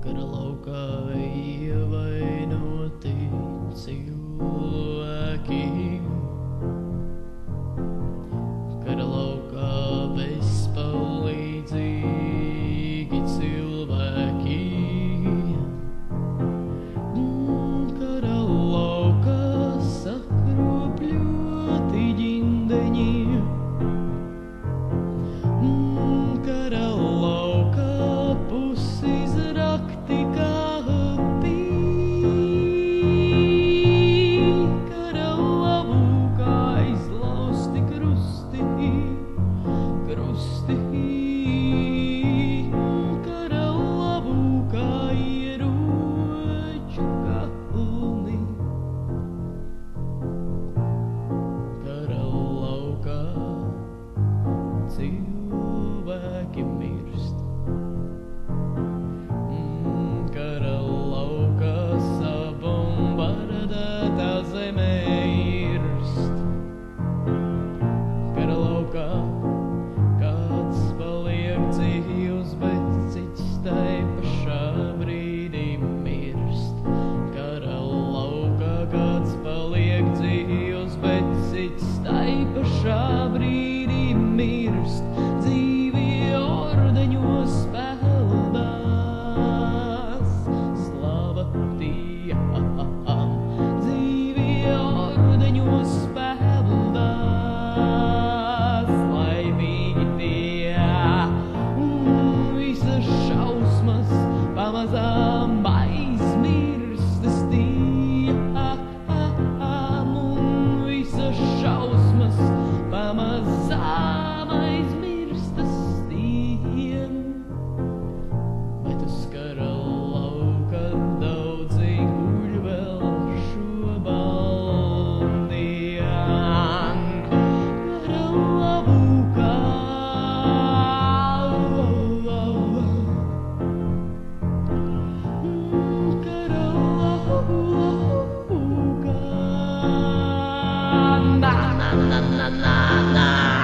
Kara laukā ievainoti cilvēki, kara laukā bezpalīdzīgi cilvēki, kara laukā sakropļoti ģindeņi, kara laukā pusizrakti kāpi, kara laukā izlausti krusti, kara laukā ieroču kalni, kara laukā cilvēki mirst. Kara laukā sabombardētā zeme irst. Kara laukā kāds paliek dzīvs, bet cits tai pašā brīdī mirst. Kara laukā kāds paliek dzīvs, bet cits tai pašā brīdī mirst. Dzīvie ordeņos peldās, slava Dievam. Dzīvie ordeņos peldās, laimīgi tie, visas šausmas pamazām aizmirstas Dievam, visas šausmas pamazām aizmirstas Dievam. Bet uz kara lauka daudzi guļ vēl šobaldien. Kara laukā, kara laukā, na na na na na na.